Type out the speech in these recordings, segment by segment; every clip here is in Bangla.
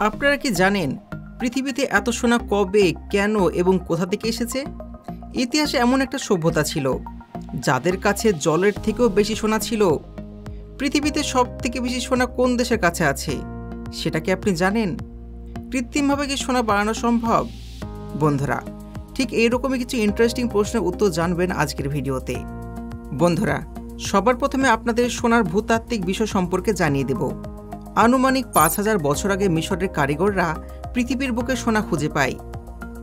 আপনারা কি জানেন পৃথিবীতে এত সোনা কবে, কেন এবং কোথা থেকে এসেছে? ইতিহাসে এমন একটা সভ্যতা ছিল যাদের কাছে জলের থেকেও বেশি সোনা ছিল। পৃথিবীতে সব থেকে বেশি সোনা কোন দেশের কাছে আছে সেটা কি আপনি জানেন? কৃত্রিমভাবে কি সোনা বাড়ানো সম্ভব? বন্ধুরা, ঠিক এইরকমই কিছু ইন্টারেস্টিং প্রশ্নের উত্তর জানবেন আজকের ভিডিওতে। বন্ধুরা, সবার প্রথমে আপনাদের সোনার ভূতাত্ত্বিক বিষয় সম্পর্কে জানিয়ে দেব। আনুমানিক ৫,০০০ বছর আগে মিশরের কারিগররা পৃথিবীর বুকে সোনা খুঁজে পায়।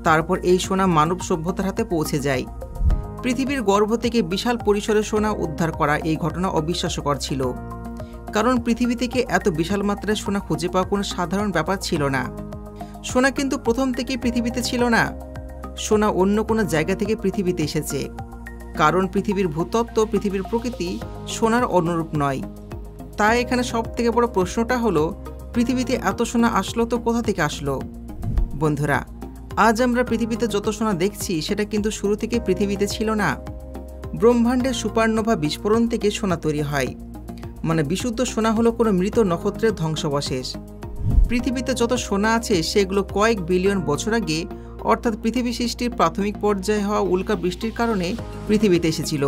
তারপর এই সোনা মানব সভ্যতার হাতে পৌঁছে যায়। পৃথিবীর গর্ভ থেকে বিশাল পরিসরে সোনা উদ্ধার করা এই ঘটনা অবিশ্বাস্যকর ছিল, কারণ পৃথিবী থেকে এত বিশাল মাত্রায় সোনা খুঁজে পাওয়া কোনো সাধারণ ব্যাপার ছিল না। সোনা কিন্তু প্রথম থেকেই পৃথিবীতে ছিল না, সোনা অন্য কোনো জায়গা থেকে পৃথিবীতে এসেছে, কারণ পৃথিবীর ভূতত্ত্ব, পৃথিবীর প্রকৃতি সোনার অনুরূপ নয়। তাই এখানে সব থেকে বড় প্রশ্নটা হলো, পৃথিবীতে এত সোনা আসলো তো কোথা থেকে আসলো? বন্ধুরা, আজ আমরা পৃথিবীতে যত সোনা দেখছি সেটা কিন্তু শুরু থেকে পৃথিবীতে ছিল না। ব্রহ্মাণ্ডের সুপারনোভা বিস্ফোরণ থেকে সোনা তৈরি হয়, মানে বিশুদ্ধ সোনা হলো কোনো মৃত নক্ষত্রের ধ্বংসাবশেষ। পৃথিবীতে যত সোনা আছে সেগুলো কয়েক বিলিয়ন বছর আগে, অর্থাৎ পৃথিবী সৃষ্টির প্রাথমিক পর্যায়ে হওয়া উল্কা বৃষ্টির কারণে পৃথিবীতে এসেছিল।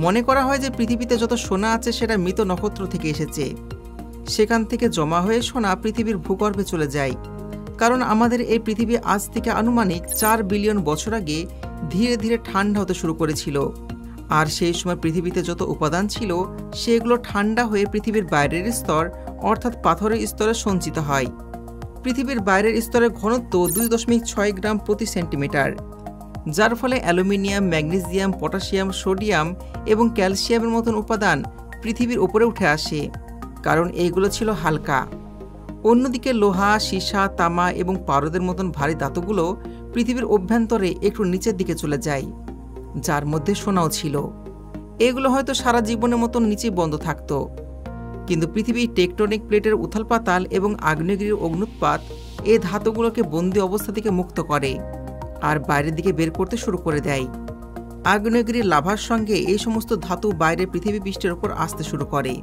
মনে করা হয় যে পৃথিবীতে যত সোনা আছে সেটা মৃত নক্ষত্র থেকে এসেছে। সেখান থেকে জমা হয়ে সোনা পৃথিবীর ভূগর্ভে চলে যায়, কারণ আমাদের এই পৃথিবী আজ থেকে আনুমানিক ৪ বিলিয়ন বছর আগে ধীরে ধীরে ঠান্ডা হতে শুরু করেছিল। আর সেই সময় পৃথিবীতে যত উপাদান ছিল সেগুলো ঠান্ডা হয়ে পৃথিবীর বাইরের স্তর, অর্থাৎ পাথরের স্তরে সঞ্চিত হয়। পৃথিবীর বাইরের স্তরের ঘনত্ব 2.6 গ্রাম প্রতি সেন্টিমিটার, যার ফলে অ্যালুমিনিয়াম, ম্যাগনেসিয়াম, পটাশিয়াম, সোডিয়াম এবং ক্যালসিয়ামের মতন উপাদান পৃথিবীর উপরে উঠে আসে, কারণ এইগুলো ছিল হালকা। অন্যদিকে লোহা, সীসা, তামা এবং পারদের মতন ভারী ধাতুগুলো পৃথিবীর অভ্যন্তরে একটু নিচের দিকে চলে যায়, যার মধ্যে সোনাও ছিল। এগুলো হয়তো সারা জীবনের মতন নিচে বন্ধ থাকতো, কিন্তু পৃথিবীর টেকটনিক প্লেটের উথাল পাতাল এবং আগ্নেয়গিরির অগ্নুৎপাত এই ধাতুগুলোকে বন্দি অবস্থা থেকে মুক্ত করে আর বাইরের দিকে বের করতে শুরু করে দেয়। আগ্নেয়গিরির লাভার সঙ্গে এই সমস্ত ধাতু বাইরে পৃথিবী পৃষ্ঠের উপর আসতে শুরু করে।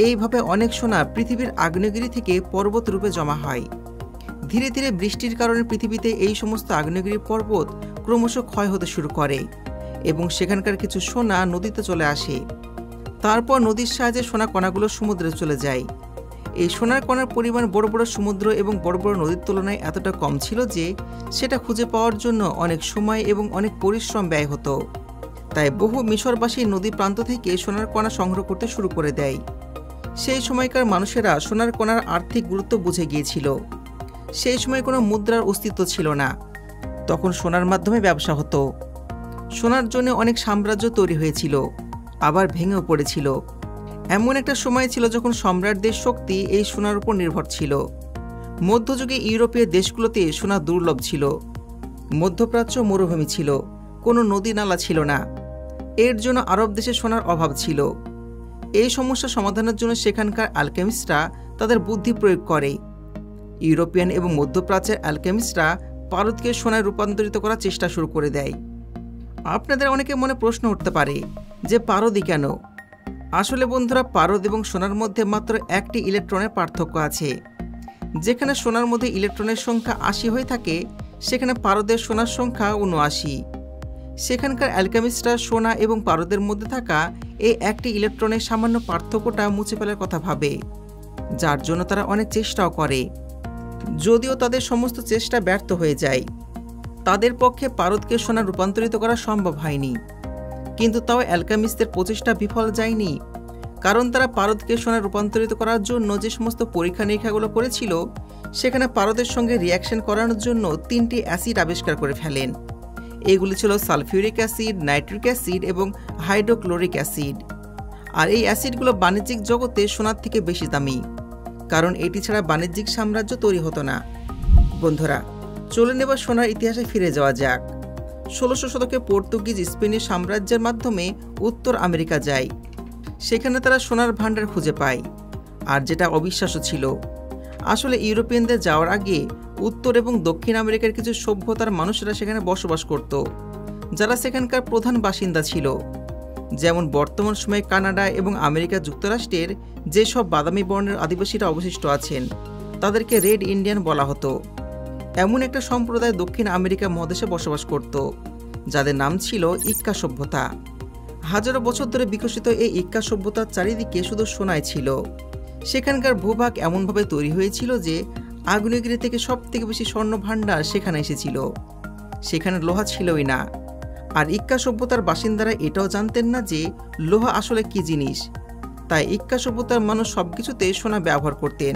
এইভাবে অনেক সোনা পৃথিবীর আগ্নেয়গিরি থেকে পর্বত রূপে জমা হয়। ধীরে ধীরে বৃষ্টির কারণে পৃথিবীতে এই সমস্ত আগ্নেয়গিরির পর্বত ক্রমশ ক্ষয় হতে শুরু করে এবং সেখানকার কিছু সোনা নদীতে চলে আসে। তারপর নদীর সাহায্যে সোনা কণাগুলো সমুদ্রে চলে যায়। এই সোনার কণার পরিমাণ বড় বড় সমুদ্র এবং বড় বড় নদীর তুলনায় এতটা কম ছিল যে সেটা খুঁজে পাওয়ার জন্য অনেক সময় এবং অনেক পরিশ্রম ব্যয় হতো। তাই বহু মিশরবাসী নদী প্রান্ত থেকে সোনার কণা সংগ্রহ করতে শুরু করে দেয়। সেই সময়কার মানুষেরা সোনার কণার আর্থিক গুরুত্ব বুঝে গিয়েছিল। সেই সময় কোনো মুদ্রার অস্তিত্ব ছিল না, তখন সোনার মাধ্যমে ব্যবসা হতো। সোনার জন্য অনেক সাম্রাজ্য তৈরি হয়েছিল, আবার ভেঙেও পড়েছিল। এমন একটা সময় ছিল যখন সম্রাটদের শক্তি এই সোনার উপর নির্ভর ছিল। মধ্যযুগে ইউরোপীয় দেশগুলোতে সোনা দুর্লভ ছিল। মধ্যপ্রাচ্য মরুভূমি ছিল, কোনো নদী নালা ছিল না। এর জন্য আরব দেশে সোনার অভাব ছিল। এই সমস্যা সমাধানের জন্য সেখানকার অ্যালকেমিস্টরা তাদের বুদ্ধি প্রয়োগ করে। ইউরোপিয়ান এবং মধ্যপ্রাচ্যের অ্যালকেমিস্টরা পারদকে সোনায় রূপান্তরিত করার চেষ্টা শুরু করে দেয়। আপনাদের অনেকের মনে প্রশ্ন উঠতে পারে যে পারদই কেন? আসলে বন্ধুরা, পারদ এবং সোনার মধ্যে মাত্র একটি ইলেকট্রনের পার্থক্য আছে। যেখানে সোনার মধ্যে ইলেকট্রনের সংখ্যা 80 হয়ে থাকে, সেখানে পারদের সোনার সংখ্যা 79। সেখানকার অ্যালকেমিস্টরা সোনা এবং পারদের মধ্যে থাকা এই একটি ইলেকট্রনের সামান্য পার্থক্যটা মুছে ফেলার কথা ভাবে, যার জন্য তারা অনেক চেষ্টাও করে। যদিও তাদের সমস্ত চেষ্টা ব্যর্থ হয়ে যায়, তাদের পক্ষে পারদকে সোনা রূপান্তরিত করা সম্ভব হয়নি। কিন্তু তাও অ্যালকেমিস্টদের প্রচেষ্টা বিফল যায়নি, কারণ তারা পারদকে সোনা রূপান্তরিত করার জন্য যে সমস্ত পরীক্ষা নিরীক্ষাগুলো করেছিল, সেখানে পারদের সঙ্গে রিয়াকশন করানোর জন্য 3টি অ্যাসিড আবিষ্কার করে ফেলেন। এগুলি ছিল সালফিউরিক অ্যাসিড, নাইট্রিক অ্যাসিড এবং হাইড্রোক্লোরিক অ্যাসিড। আর এই অ্যাসিডগুলো বাণিজ্যিক জগতে সোনার থেকে বেশি দামি, কারণ এটি ছাড়া বাণিজ্যিক সাম্রাজ্য তৈরি হতো না। বন্ধুরা, চলুন এবার সোনার ইতিহাসে ফিরে যাওয়া যাক। 1600 শতকে পর্তুগিজ স্পেনীয় সাম্রাজ্যের মাধ্যমে উত্তর আমেরিকা যায়। সেখানে তারা সোনার ভাণ্ডার খুঁজে পায়, আর যেটা অবিশ্বাস্য ছিল, আসলে ইউরোপিয়ানদের যাওয়ার আগে উত্তর এবং দক্ষিণ আমেরিকার কিছু সভ্যতার মানুষেরা সেখানে বসবাস করত, যারা সেখানকার প্রধান বাসিন্দা ছিল। যেমন বর্তমান সময়ে কানাডা এবং আমেরিকা যুক্তরাষ্ট্রের যেসব বাদামি বর্ণের আদিবাসীরা অবশিষ্ট আছেন, তাদেরকে রেড ইন্ডিয়ান বলা হতো। এমন একটা সম্প্রদায় দক্ষিণ আমেরিকা মহাদেশে বসবাস করত, যাদের নাম ছিল ইক্কা সভ্যতা। হাজারো বছর ধরে বিকশিত এই ইক্কা সভ্যতার চারিদিকে শুধু সোনাই ছিল। সেখানকার ভূভাগ এমনভাবে তৈরি হয়েছিল যে আগ্নেয়গিরি থেকে সব থেকে বেশি স্বর্ণ ভাণ্ডার সেখানে এসেছিল। সেখানে লোহা ছিলই না। আর ইক্কা সভ্যতার বাসিন্দারা এটাও জানতেন না যে লোহা আসলে কি জিনিস। তাই ইক্কা সভ্যতার মানুষ সবকিছুতে সোনা ব্যবহার করতেন।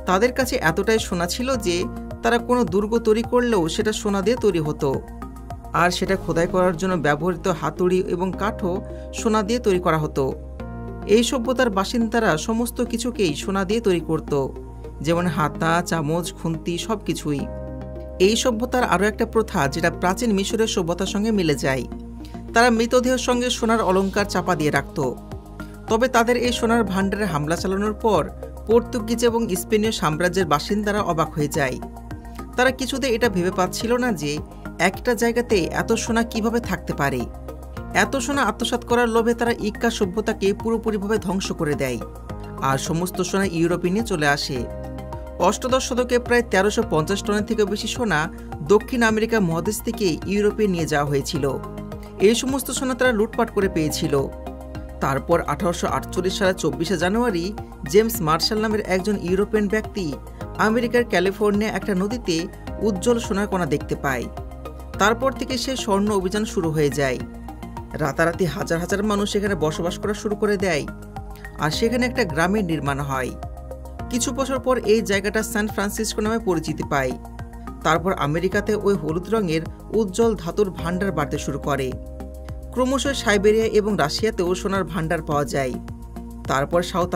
তাদের কাছে এতটাই সোনা ছিল যে তারা কোনো দুর্গ তৈরি করলেও সেটা সোনা দিয়ে তৈরি হতো। আর সেটা খোদাই করার জন্য ব্যবহৃত হাতুড়ি এবং কাঠও সোনা দিয়ে তৈরি করা হতো। এই সভ্যতার বাসিন্দারা সমস্ত কিছুকেই সোনা দিয়ে তৈরি করত, যেমন হাতা, চামচ, খুন্তি সব কিছুই। এই সভ্যতার আরও একটা প্রথা যেটা প্রাচীন মিশরের সভ্যতার সঙ্গে মিলে যায়। তারা মৃতদেহের সঙ্গে সোনার অলংকার চাপা দিয়ে রাখত। তবে তাদের এই সোনার ভাণ্ডারে হামলা চালানোর পর পর্তুগিজ এবং স্পেনীয় সাম্রাজ্যের বাসিন্দারা অবাক হয়ে যায়। তারা কিছুতে এটা ভেবে পাচ্ছিল না যে একটা জায়গাতে এত সোনা কিভাবে থাকতে পারে। এত সোনা আত্মসাৎ করার লোভে তারা ইক্কা সভ্যতাকে পুরোপুরিভাবে ধ্বংস করে দেয় আর সমস্ত সোনা ইউরোপে নিয়ে চলে আসে। অষ্টাদশ শতকে প্রায় 1350 টনের থেকেও বেশি সোনা দক্ষিণ আমেরিকা মহাদেশ থেকে ইউরোপে নিয়ে যাওয়া হয়েছিল। এই সমস্ত সোনা তারা লুটপাট করে পেয়েছিল। তারপর 1848 সালের 24শে জানুয়ারি জেমস মার্শাল নামের একজন ইউরোপিয়ান ব্যক্তি আমেরিকার ক্যালিফোর্নিয়া একটা নদীতে উজ্জ্বল সোনার কণা দেখতে পায়। তারপর থেকে সে স্বর্ণ অভিযান শুরু হয়ে যায়। রাতারাতি হাজার হাজার মানুষ সেখানে বসবাস করা শুরু করে দেয় আর সেখানে একটা গ্রামের নির্মাণ হয়। কিছু বছর পর এই জায়গাটা সান ফ্রান্সিসকো নামে পরিচিতি পায়। তারপর আমেরিকাতে ওই হলুদ রঙের উজ্জ্বল ধাতুর ভাণ্ডার বাড়তে শুরু করে। ক্রমশ সাইবেরিয়া এবং রাশিয়াতেও সোনার ভাণ্ডার পাওয়া যায়। তারপর সাউথ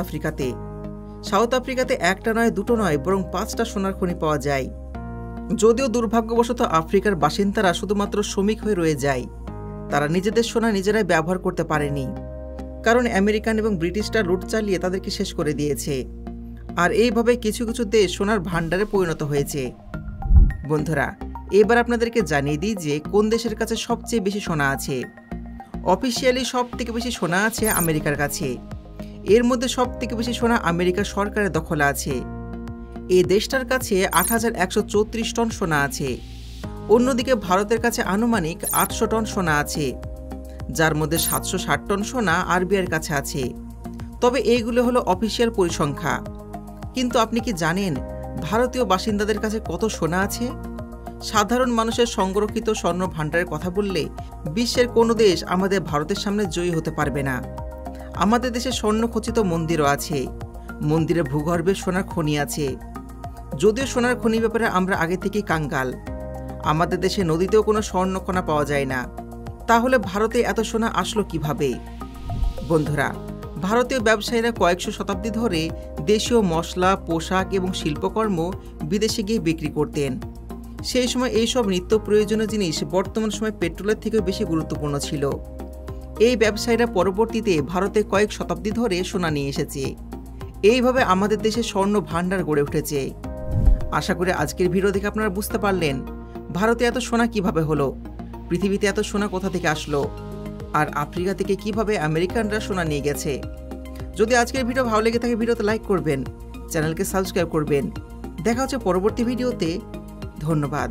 আফ্রিকাতে একটা নয়, দুটো নয়, বরং 5টা সোনার খনি পাওয়া যায়। যদিও দুর্ভাগ্যবশত আফ্রিকার বাসিন্দারা শুধুমাত্র শ্রমিক হয়ে রয়ে যায়। তারা নিজেদের সোনা নিজেরাই ব্যবহার করতে পারেনি, কারণ আমেরিকান এবং ব্রিটিশরা লুট চালিয়ে তাদেরকে শেষ করে দিয়েছে। আর এইভাবে কিছু কিছু দেশ সোনার ভাণ্ডারে পরিণত হয়েছে। বন্ধুরা, এবার আপনাদেরকে জানিয়ে দিই যে কোন দেশের কাছে সবচেয়ে বেশি সোনা আছে। অফিসিয়ালি সব থেকে বেশি সোনা আছে আমেরিকার কাছে। এর মধ্যে সব থেকে বেশি সোনা আমেরিকার সরকারের দখলে আছে। এই দেশটার কাছে 8134 টন সোনা আছে। অন্যদিকে ভারতের কাছে আনুমানিক 800 টন সোনা আছে, যার মধ্যে 760 টন সোনা আরবিআইয়ের কাছে আছে। তবে এইগুলো হলো অফিসিয়াল পরিসংখ্যা। কিন্তু আপনি কি জানেন ভারতীয় বাসিন্দাদের কাছে কত সোনা আছে? সাধারণ মানুষের সংরক্ষিত স্বর্ণ ভাণ্ডারের কথা বললে বিশ্বের কোনো দেশ আমাদের ভারতের সামনে জয়ী হতে পারবে না। আমাদের দেশে স্বর্ণখচিত মন্দিরও আছে। মন্দিরে ভূগর্ভে সোনার খনি আছে। যদিও সোনার খনি ব্যাপারে আমরা আগে থেকেই কাঙ্গাল। আমাদের দেশে নদীতেও কোনো স্বর্ণকণা পাওয়া যায় না। তাহলে ভারতে এত সোনা আসলো কিভাবে? বন্ধুরা, ভারতীয় ব্যবসায়ীরা কয়েকশো শতাব্দী ধরে দেশীয় মশলা, পোশাক এবং শিল্পকর্ম বিদেশে গিয়ে বিক্রি করতেন। সেই সময় এইসব নিত্য প্রয়োজনীয় জিনিস বর্তমান সময় পেট্রোলের থেকেও বেশি গুরুত্বপূর্ণ ছিল। এই ব্যবসায়ীরা পরবর্তীতে ভারতে কয়েক শতাব্দী ধরে সোনা নিয়ে এসেছে। এইভাবে আমাদের দেশে স্বর্ণ ভাণ্ডার গড়ে উঠেছে। আশা করি আজকের ভিডিও দেখে আপনারা বুঝতে পারলেন ভারতে এত সোনা কিভাবে হলো, পৃথিবীতে এত সোনা কোথা থেকে আসলো, আর আফ্রিকা থেকে কিভাবে আমেরিকানরা সোনা নিয়ে গেছে। যদি আজকের ভিডিও ভালো লেগে থাকে ভিডিওতে লাইক করবেন, চ্যানেলকে সাবস্ক্রাইব করবেন। দেখা হচ্ছে পরবর্তী ভিডিওতে। ধন্যবাদ।